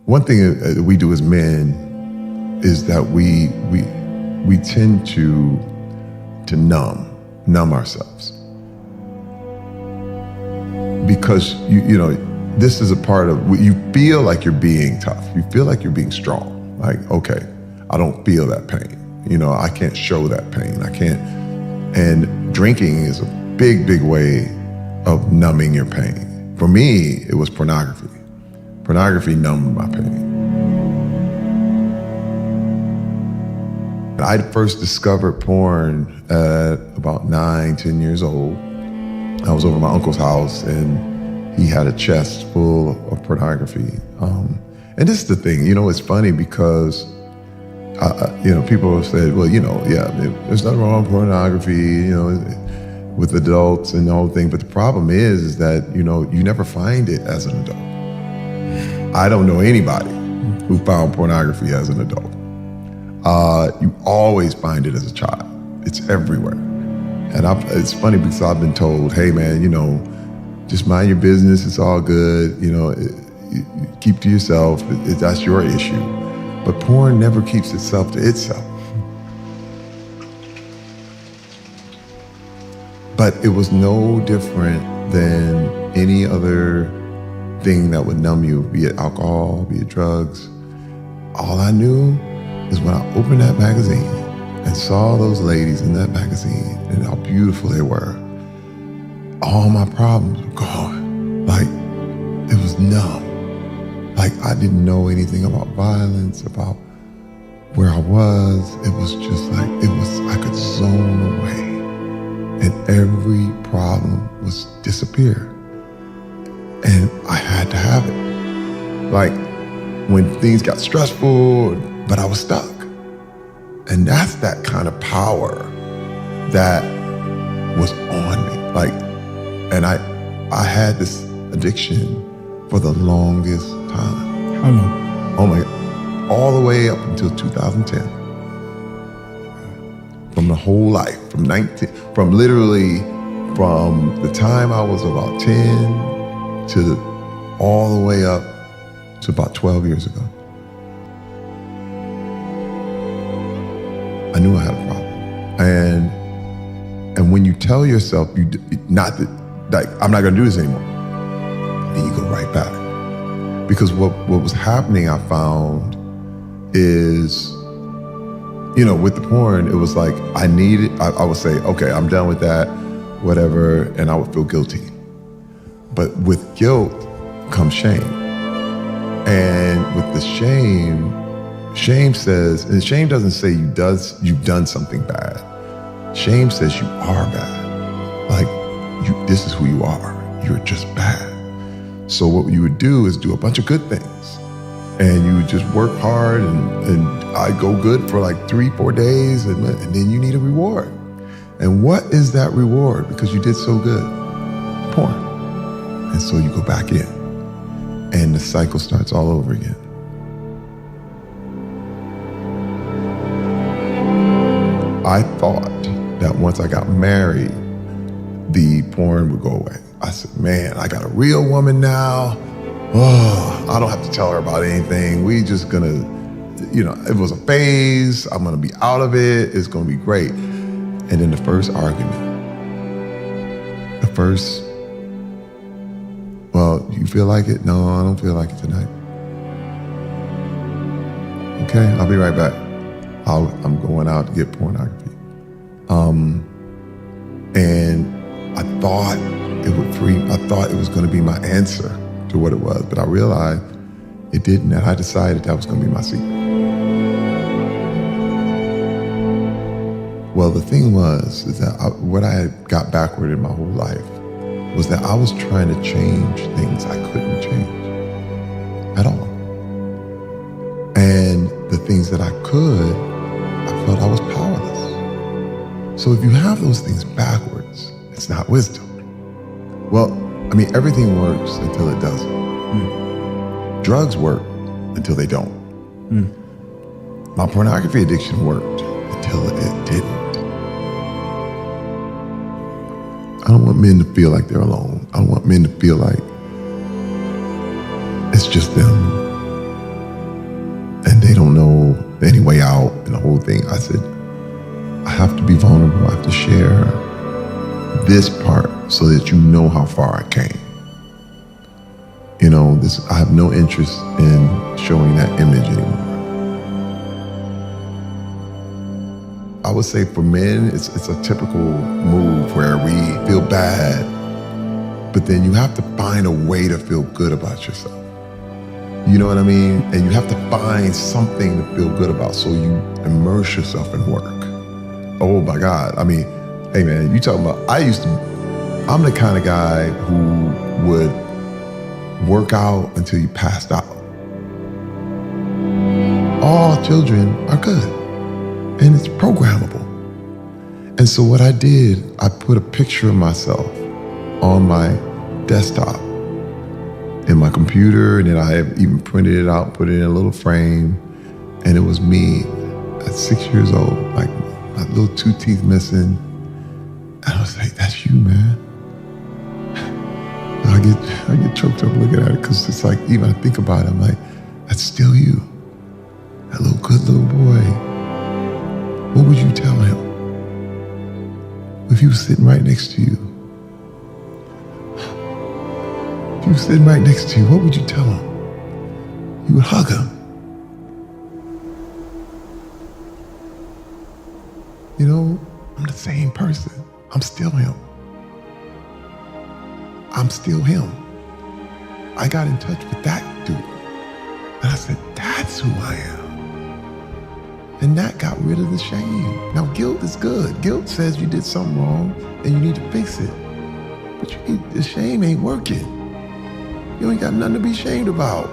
one thing that we do as men is that we tend to numb ourselves. Because you know, this is a part of, you feel like you're being tough. You feel like you're being strong. Like, okay, I don't feel that pain. You know, I can't show that pain. I can't. And drinking is a big, big way of numbing your pain. For me, it was pornography. Pornography numbed my pain. I first discovered porn at about 9, 10 years old. I was over at my uncle's house and he had a chest full of pornography. And this is the thing, you know, it's funny because, you know, people have said, well, you know, yeah, there's nothing wrong with pornography, you know, with adults and the whole thing. But the problem is that, you know, you never find it as an adult. I don't know anybody who found pornography as an adult. You always find it as a child. It's everywhere. And it's funny because I've been told, hey man, you know, just mind your business, it's all good, you know, keep to yourself, that's your issue. But porn never keeps itself to itself. But it was no different than any other thing that would numb you, be it alcohol, be it drugs. All I knew is when I opened that magazine and saw those ladies in that magazine and how beautiful they were, all my problems were gone. Like, it was numb. Like, I didn't know anything about violence, about where I was. It was just like, I could zone away and every problem was disappear. And I had to have it. Like, when things got stressful, but I was stuck. And that's that kind of power that was on me. Like, and I had this addiction for the longest time. How long? Oh my God. All the way up until 2010. From the whole life, from literally from the time I was about 10 to all the way up to about 12 years ago. I knew I had a problem. And when you tell yourself, not that, like, I'm not gonna do this anymore, then you go right back. Because what was happening, I found, is, you know, with the porn, it was like, I would say, okay, I'm done with that, whatever, and I would feel guilty. But with guilt comes shame. And with the shame says, and shame doesn't say you've done something bad. Shame says you are bad. Like, this is who you are. You're just bad. So what you would do is do a bunch of good things. And you would just work hard and I'd go good for like 3-4 days and then you need a reward. And what is that reward? Because you did so good? Porn. And so you go back in and the cycle starts all over again. I thought that once I got married, the porn would go away. I said, man, I got a real woman now. Oh, I don't have to tell her about anything. We just gonna, you know, it was a phase. I'm gonna be out of it. It's gonna be great. And then the first argument, well, you feel like it? No, I don't feel like it tonight. Okay, I'll be right back. I'm going out to get pornography. And I thought it would free, I thought it was gonna be my answer to what it was, but I realized it didn't, and I decided that was gonna be my secret. Well, the thing is that what I had got backward in my whole life was that I was trying to change things I couldn't change at all. And the things that I could, I felt I was powerless. So if you have those things backwards, it's not wisdom. Well, I mean, everything works until it doesn't. Mm. Drugs work until they don't. Mm. My pornography addiction worked until it didn't. I don't want men to feel like they're alone. I don't want men to feel like it's just them. thing. I said, I have to be vulnerable. I have to share this part so that you know how far I came. You know, I have no interest in showing that image anymore. I would say for men, it's a typical move where we feel bad, but then you have to find a way to feel good about yourself. You know what I mean? And you have to find something to feel good about, so you immerse yourself in work. Oh my God. I mean, hey man, you talking about, I'm the kind of guy who would work out until you passed out. All children are good, and it's programmable. And so what I did, I put a picture of myself on my desktop in my computer, and then I even printed it out, put it in a little frame, and it was me at 6 years old, like my little 2 teeth missing. And I was like, that's you, man. I get choked up looking at it, because it's like, even I think about it, I'm like, that's still you. That little good little boy. What would you tell him if he was sitting right next to you? If he was sitting right next to you, what would you tell him? You would hug him. You know, I'm the same person. I'm still him. I'm still him. I got in touch with that dude. And I said, that's who I am. And that got rid of the shame. Now, guilt is good. Guilt says you did something wrong and you need to fix it. But the shame ain't working. You ain't got nothing to be ashamed about.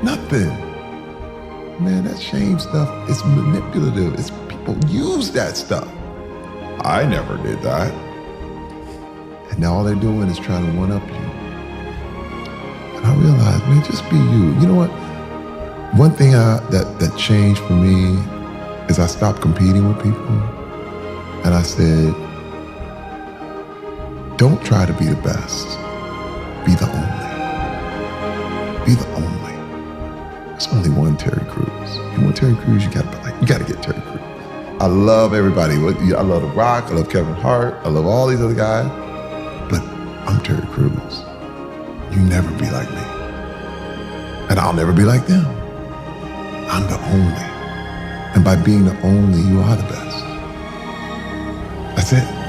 Nothing. Man, that shame stuff is manipulative. People use that stuff. I never did that. And now all they're doing is trying to one-up you. And I realized, man, just be you. You know what? One thing that changed for me is I stopped competing with people. And I said, don't try to be the best. Be the only. Be the only. There's only one Terry Crews. You want Terry Crews, you gotta get Terry Crews. I love everybody. I love The Rock. I love Kevin Hart. I love all these other guys. But I'm Terry Crews. You never be like me. And I'll never be like them. I'm the only. And by being the only, you are the best. That's it.